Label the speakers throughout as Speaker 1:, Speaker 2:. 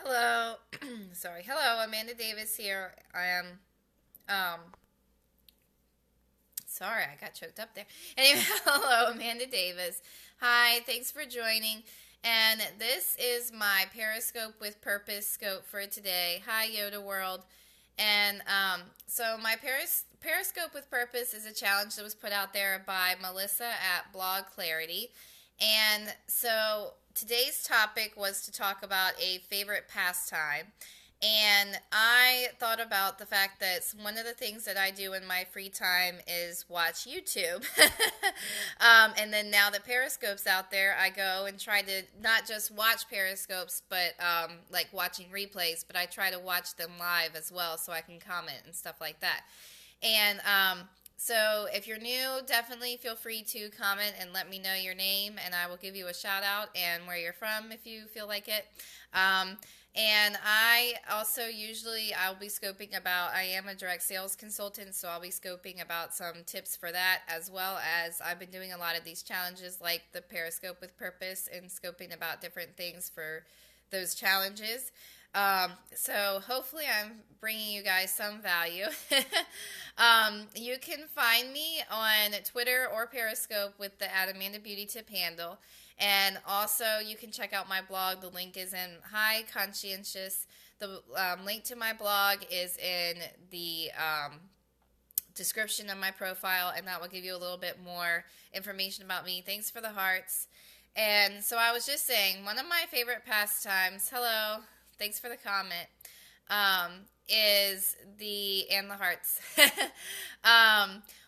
Speaker 1: Hello. Sorry. Hello, Amanda Davis here. I am um sorry, I got choked up there. Anyway, hello, Amanda Davis. Hi, thanks for joining. And this is my Periscope with Purpose scope for today. Hi, Yoda World. And so my Periscope with Purpose is a challenge that was put out there by Melissa at Blog Clarity. And so today's topic was to talk about a favorite pastime. And I thought about the fact that one of the things that I do in my free time is watch YouTube. And then now that Periscope's out there, I go and try to not just watch Periscopes, but like watching replays, but I try to watch them live as well so I can comment and stuff like that. And so if you're new, definitely feel free to comment and let me know your name, and I will give you a shout out and where you're from if you feel like it. And I also I'll be scoping about, I am a direct sales consultant, so I'll be scoping about some tips for that, as well as I've been doing a lot of these challenges like the Periscope with Purpose and scoping about different things for those challenges. So hopefully I'm bringing you guys some value. You can find me on Twitter or Periscope with the Amanda Beauty Tip handle. And also you can check out my blog. The link is in Hi Conscientious. The link to my blog is in the description of my profile, and that will give you a little bit more information about me. Thanks for the hearts. And so I was just saying, one of my favorite pastimes, hello, thanks for the comment, is and the hearts.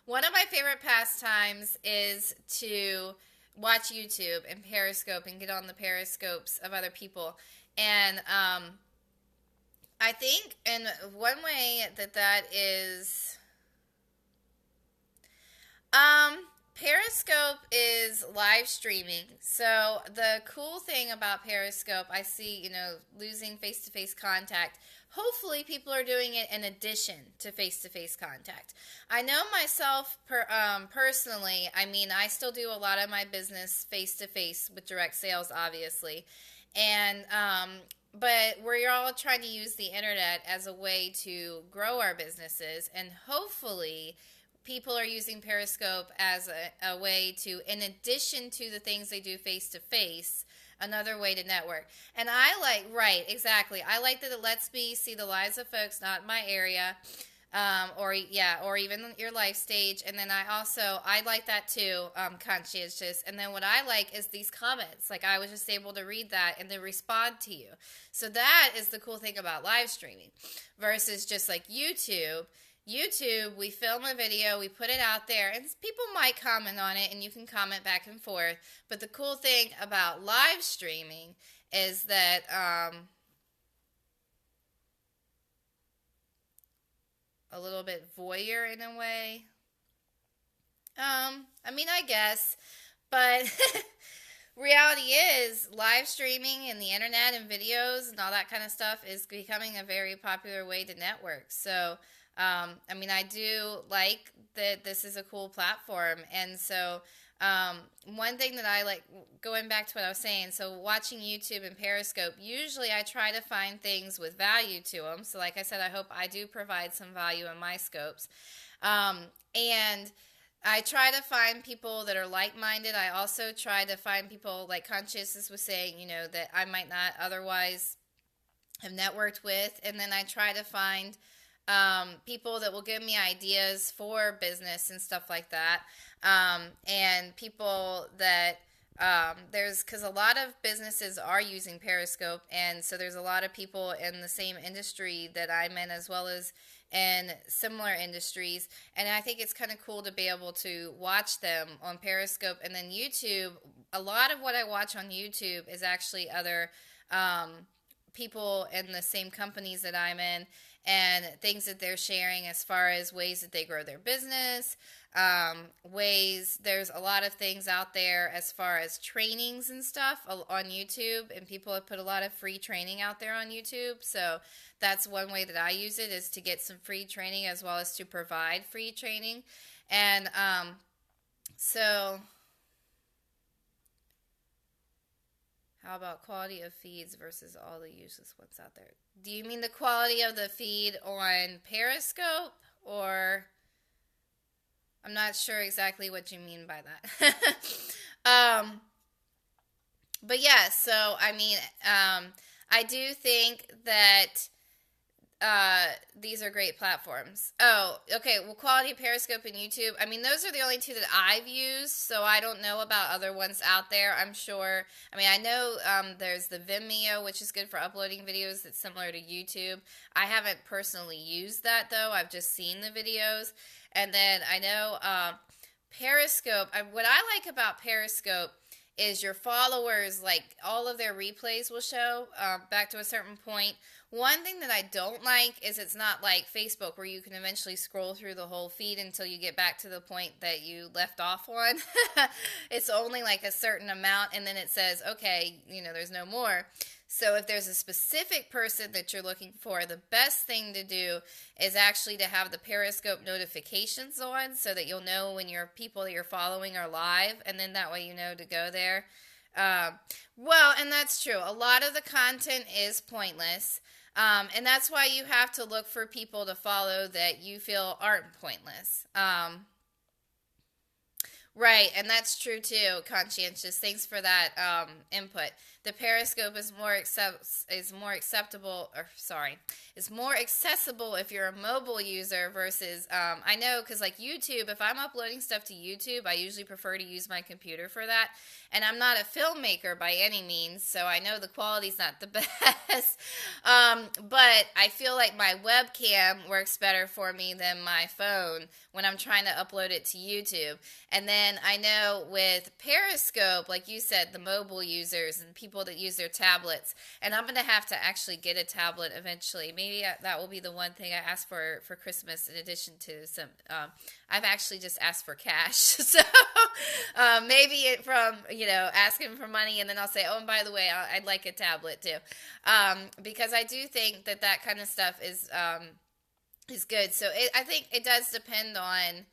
Speaker 1: One of my favorite pastimes is to watch YouTube and Periscope and get on the Periscopes of other people. And I think in one way that is, Periscope is live streaming. So the cool thing about Periscope, I see, losing face-to-face contact. Hopefully people are doing it in addition to face-to-face contact. I know myself personally, I still do a lot of my business face-to-face with direct sales, obviously. And but we're all trying to use the internet as a way to grow our businesses, and hopefully people are using Periscope as a way to, in addition to the things they do face-to-face, another way to network. And right, exactly. I like that it lets me see the lives of folks not in my area, or even your life stage. And then I like that too, conscientious. And then what I like is these comments. Like, I was just able to read that and then respond to you. So that is the cool thing about live streaming versus just like YouTube. YouTube, we film a video, we put it out there, and people might comment on it, and you can comment back and forth. But the cool thing about live streaming is that a little bit voyeur in a way. I guess, but reality is live streaming and the internet and videos and all that kind of stuff is becoming a very popular way to network. So I do like that this is a cool platform. And so one thing that I like, going back to what I was saying, so watching YouTube and Periscope, usually I try to find things with value to them. So like I said, I hope I do provide some value in my scopes. And I try to find people that are like-minded. I also try to find people, like Consciousness was saying, that I might not otherwise have networked with. And then I try to find people that will give me ideas for business and stuff like that. And people that because a lot of businesses are using Periscope, and so there's a lot of people in the same industry that I'm in, as well as in similar industries, and I think it's kind of cool to be able to watch them on Periscope. And then YouTube, a lot of what I watch on YouTube is actually other people in the same companies that I'm in, and things that they're sharing as far as ways that they grow their business, there's a lot of things out there as far as trainings and stuff on YouTube, and people have put a lot of free training out there on YouTube. So that's one way that I use it, is to get some free training as well as to provide free training. And so How about quality of feeds versus all the useless ones out there? Do you mean the quality of the feed on Periscope, or I'm not sure exactly what you mean by that. But yeah, so I mean, I do think that these are great platforms. Oh, okay. Well, quality Periscope and YouTube. I mean, those are the only two that I've used, so I don't know about other ones out there. I'm sure. I mean, I know there's the Vimeo, which is good for uploading videos. That's similar to YouTube. I haven't personally used that though. I've just seen the videos, and then I know Periscope. What I like about Periscope is your followers, like all of their replays will show back to a certain point. One thing that I don't like is it's not like Facebook where you can eventually scroll through the whole feed until you get back to the point that you left off on. It's only like a certain amount, and then it says, okay, there's no more. So if there's a specific person that you're looking for, the best thing to do is actually to have the Periscope notifications on so that you'll know when your people that you're following are live, and then that way you know to go there. Well, and that's true. A lot of the content is pointless, and that's why you have to look for people to follow that you feel aren't pointless. Right, and that's true too, Conscientious. Thanks for that input. The Periscope is more acceptable, or sorry, is more accessible if you're a mobile user versus I know, because like YouTube, if I'm uploading stuff to YouTube, I usually prefer to use my computer for that. And I'm not a filmmaker by any means, so I know the quality's not the best. But I feel like my webcam works better for me than my phone when I'm trying to upload it to YouTube. And then I know with Periscope, like you said, the mobile users and people that use their tablets, and I'm going to have to actually get a tablet eventually. Maybe that will be the one thing I ask for Christmas in addition to some, I've actually just asked for cash. So maybe it from, asking for money, and then I'll say, oh, and by the way, I'd like a tablet too. Because I do think that kind of stuff is good. So I think it does depend on,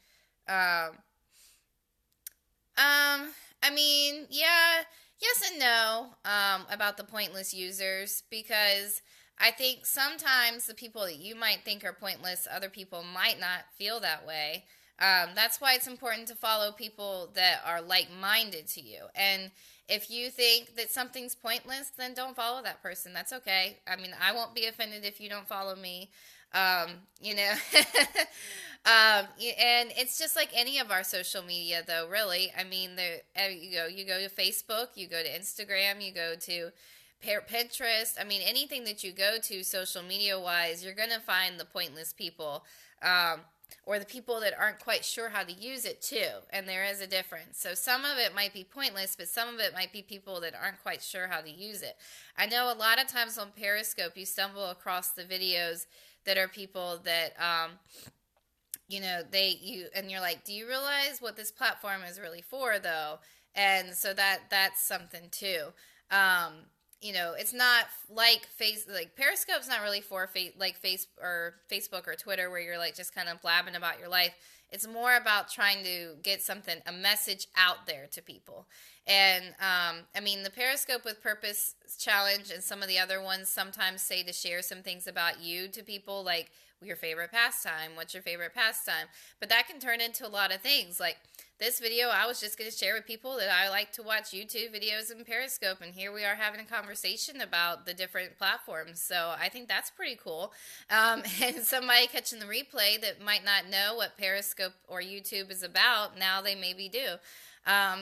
Speaker 1: I mean, yeah, yes and no, about the pointless users, because I think sometimes the people that you might think are pointless, other people might not feel that way. That's why it's important to follow people that are like-minded to you. And if you think that something's pointless, then don't follow that person. That's okay. I mean, I won't be offended if you don't follow me. And it's just like any of our social media, though, really. I mean, you go to Facebook, you go to Instagram, you go to Pinterest. I mean, anything that you go to social media-wise, you're going to find the pointless people. Or the people that aren't quite sure how to use it too, and there is a difference. So some of it might be pointless, but some of it might be people that aren't quite sure how to use it. I know a lot of times on Periscope you stumble across the videos that are people that and you're like, do you realize what this platform is really for though? And so that's something too. It's not like Periscope's not really for Facebook or Twitter where you're like just kind of blabbing about your life. It's more about trying to get a message out there to people. And I mean, the Periscope with Purpose challenge and some of the other ones sometimes say to share some things about you to people, like your favorite pastime, what's your favorite pastime? But that can turn into a lot of things. Like this video, I was just going to share with people that I like to watch YouTube videos and Periscope, and here we are having a conversation about the different platforms. So I think that's pretty cool. And somebody catching the replay that might not know what Periscope or YouTube is about, now they maybe do.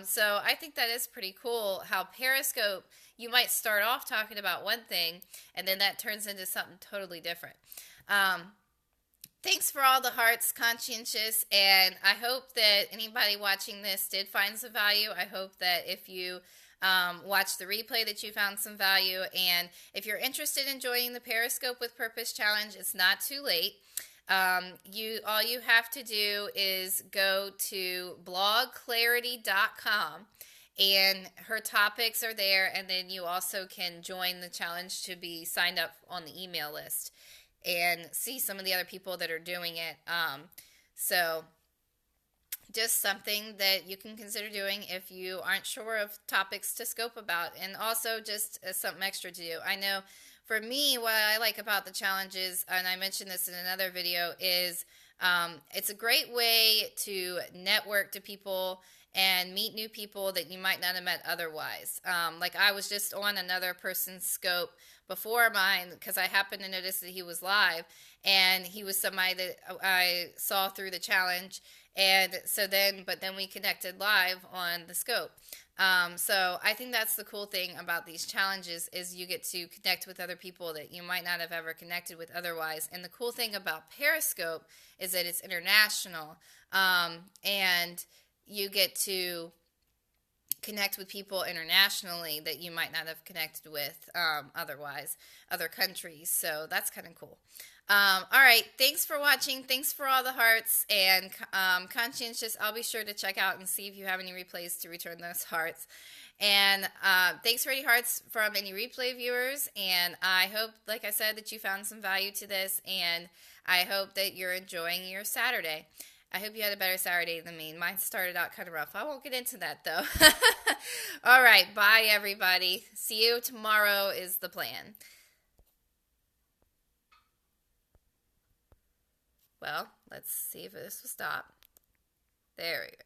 Speaker 1: So I think that is pretty cool how Periscope, you might start off talking about one thing, and then that turns into something totally different. Thanks for all the hearts, Conscientious, and I hope that anybody watching this did find some value. I hope that if you watched the replay that you found some value, and if you're interested in joining the Periscope with Purpose Challenge, it's not too late. All you have to do is go to blogclarity.com, and her topics are there, and then you also can join the challenge to be signed up on the email list and see some of the other people that are doing it. So just something that you can consider doing if you aren't sure of topics to scope about, and also just something extra to do. I know for me, what I like about the challenges, and I mentioned this in another video, is it's a great way to network to people and meet new people that you might not have met otherwise. Like I was just on another person's scope before mine because I happened to notice that he was live, and he was somebody that I saw through the challenge. And so but then we connected live on the scope. So I think that's the cool thing about these challenges is you get to connect with other people that you might not have ever connected with otherwise. And the cool thing about Periscope is that it's international, and you get to connect with people internationally that you might not have connected with otherwise, other countries. So that's kind of cool. All right. Thanks for watching. Thanks for all the hearts and conscientious. I'll be sure to check out and see if you have any replays to return those hearts. And thanks for any hearts from any replay viewers. And I hope, like I said, that you found some value to this. And I hope that you're enjoying your Saturday. I hope you had a better Saturday than me. Mine started out kind of rough. I won't get into that, though. All right. Bye, everybody. See you tomorrow is the plan. Well, let's see if this will stop. There we go.